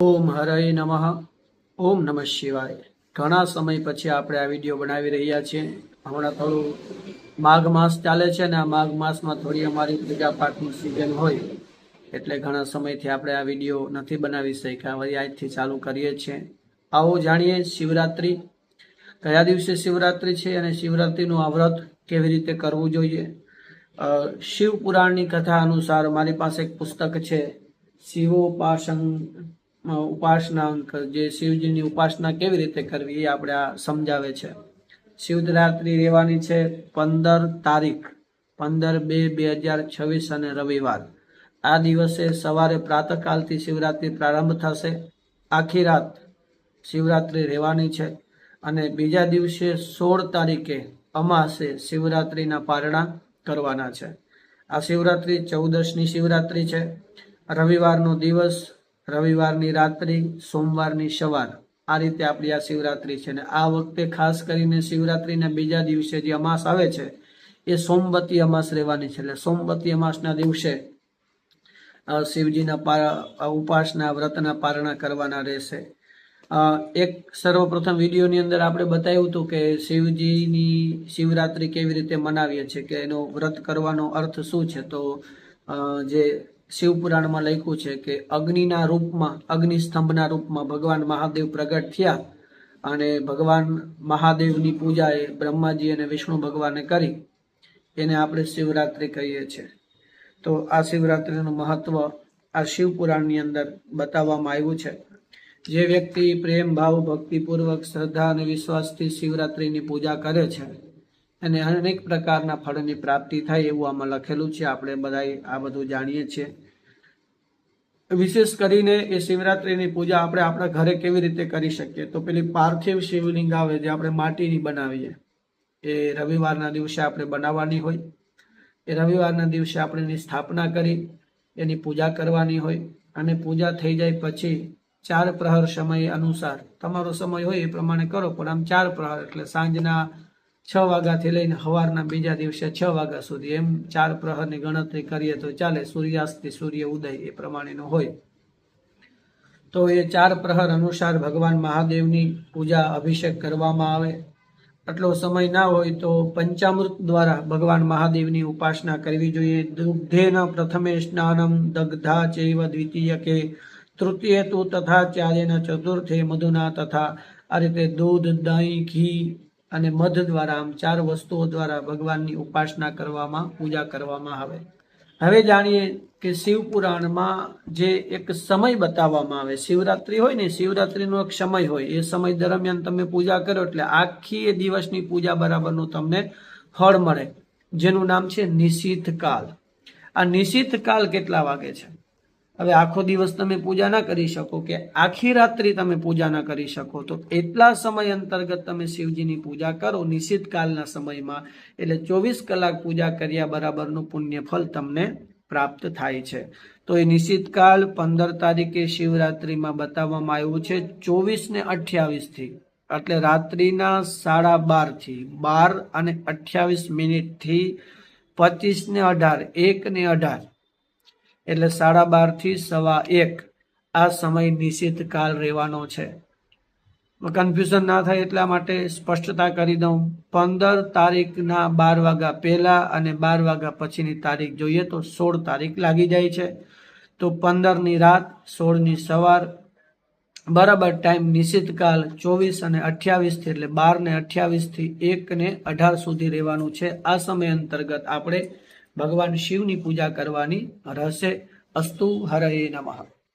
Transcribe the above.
ઓમ હરય નમઃ. ઓમ નમઃ શિવાય. ઘણા સમય પછી આપણે આ વિડીયો બનાવી રહ્યા છીએ. હમણાં થોડું માઘ માસ ચાલે છે ને આ માઘ માસમાં થોડી અમારી પૂજા પાઠની સિઝન હોય એટલે ઘણા સમયથી આપણે આ વિડીયો નથી બનાવી શક્યા. હવે આજથી ચાલુ કરીએ છીએ. આવો જાણીએ શિવરાત્રિ કયા દિવસે શિવરાત્રિ છે અને શિવરાત્રિનું આ વ્રત કેવી રીતે કરવું જોઈએ. શિવ પુરાણની કથા અનુસાર મારી પાસે એક પુસ્તક છે, ઉપાસના અંક, જે શિવજીની ઉપાસના કેવી રીતે કરવી એ આપણે આ સમજાવે છે. શિવરાત્રિ રહેવાની છે 15 તારીખ 15/2/2026 અને રવિવાર. આ દિવસે સવારે પ્રાતઃકાલથી શિવરાત્રિ પ્રારંભ થશે. આખી રાત શિવરાત્રિ રહેવાની છે અને બીજા દિવસે 16 તારીખે અમાસે શિવરાત્રિના પારણા કરવાના છે. આ શિવરાત્રિ 14ની શિવરાત્રિ છે. રવિવારનો દિવસ, રવિવારની રાત્રિ, સોમવારની સવાર, આ રીતે આપણી આ શિવરાત્રિ છે. ને આ વખતે ખાસ કરીને શિવરાત્રિના બીજા દિવસે જે અમાસ આવે છે એ સોમવતી અમાસ રહેવાની છે. એટલે સોમવતી અમાસના દિવસે શિવજીના ઉપાસના વ્રતના પારણા કરવાના રહેશે. એક સર્વપ્રથમ વિડીયોની અંદર આપણે બતાવ્યું હતું કે શિવજીની શિવરાત્રિ કેવી રીતે મનાવીએ છીએ, કે એનો વ્રત કરવાનો અર્થ શું છે. તો જે શિવપુરાણમાં લખ્યું છે કે અગ્નિના રૂપમાં, અગ્નિસ્તંભના રૂપમાં ભગવાન મહાદેવ પ્રગટ થયા અને ભગવાન મહાદેવની પૂજા એ બ્રહ્માજી અને વિષ્ણુ ભગવાને કરી, એને આપણે શિવરાત્રિ કહીએ છીએ. તો આ શિવરાત્રિનું મહત્વ આ શિવપુરાણની અંદર બતાવવામાં આવ્યું છે. જે વ્યક્તિ પ્રેમ ભાવ, ભક્તિપૂર્વક, શ્રદ્ધા અને વિશ્વાસથી શિવરાત્રિની પૂજા કરે છે અને અનેક પ્રકારના ફળની પ્રાપ્તિ થાય એવું આમાં લખેલું છે. આપણે બધા આ બધું જાણીએ છીએ. વિશેષ કરીને એ શિવરાત્રિની પૂજા આપણે આપણા ઘરે કેવી રીતે કરી શકીએ. તો પેલી પાર્થિવ શિવલિંગ આવે જે આપણે માટીની બનાવીએ, એ રવિવારના દિવસે આપણે બનાવવાની હોય. એ રવિવારના દિવસે આપણે એની સ્થાપના કરી એની પૂજા કરવાની હોય અને પૂજા થઈ જાય પછી 4 પ્રહર સમય અનુસાર, તમારો સમય હોય એ પ્રમાણે કરો, પણ આમ 4 પ્રહર એટલે સાંજના 6 વાગ્યાથી લઈને સવારના બીજા દિવસે 6 વાગ્યા સુધી, એમ 4 પ્રહરની ગણતરી કરીએ તો ચાલે. સૂર્યાસ્તથી સૂર્ય ઉદય એ પ્રમાણેનો હોય. તો એ 4 પ્રહર અનુસાર ભગવાન મહાદેવની પૂજા, અભિષેક કરવામાં આવે. આટલો સમય ના હોય તો પંચામૃત દ્વારા ભગવાન મહાદેવની ઉપાસના કરવી જોઈએ. દુગ્ધેન પ્રથમે સ્નાનમ, દગ્ધા ચૈવ દ્વિતીયકે, તૃતીય તુ તથા ચાર્યેન, ચતુર્થે મધુના તથા. આ રીતે દૂધ, દહીં, ઘી અને મધ દ્વારા, આમ 4 વસ્તુઓ દ્વારા ભગવાનની ઉપાસના કરવામાં, પૂજા કરવામાં આવે. હવે જાણીએ કે શિવપુરાણમાં જે એક સમય બતાવવામાં આવે, શિવરાત્રિ હોય ને, શિવરાત્રિનો એક સમય હોય, એ સમય દરમિયાન તમે પૂજા કરો એટલે આખી એ દિવસની પૂજા બરાબરનું તમને ફળ મળે, જેનું નામ છે નિશીથ કાલ. આ નિશીથ કાલ કેટલા વાગે છે? હવે આખો દિવસ તમે પૂજા ના કરી શકો કે આખી રાત્રિ તમે પૂજા ના કરી શકો, તો એટલા સમય અંતર્ગત તમે શિવજીની પૂજા કરો નિશ્ચિત કાલના સમયમાં, એટલે 24 કલાક પૂજા કર્યા બરાબરનું પુણ્ય ફળ તમને પ્રાપ્ત થાય છે. તો એ નિશ્ચિત કાલ 15 તારીખે શિવરાત્રિમાં બતાવવામાં આવ્યું છે 24 ને 28 થી, એટલે રાત્રિના 12:30 થી 12 અને 28 મિનિટથી 25 ને 18, 1 ને 18, એટલે 12:30 થી 1:15 આ સમય નિશ્ચિત કાલ રહેવાનો છે. કન્ફ્યુઝન ના થાય એટલા માટે સ્પષ્ટતા કરી દઉં. 15 તારીખના 12 વાગ્યા પહેલા અને 12 વાગ્યા પછીની તારીખ જોઈએ તો 16 તારીખ લાગી જાય છે. તો 15ની રાત, 16ની સવાર, બરાબર ટાઈમ નિશ્ચિત કાલ 24 અને 28 થી, એટલે 12 ને 28 થી 1 ને 18 સુધી રહેવાનું છે. આ સમય અંતર્ગત આપણે ભગવાન શિવની પૂજા કરવાની રહેશે. અસ્તુ હરયે નમઃ.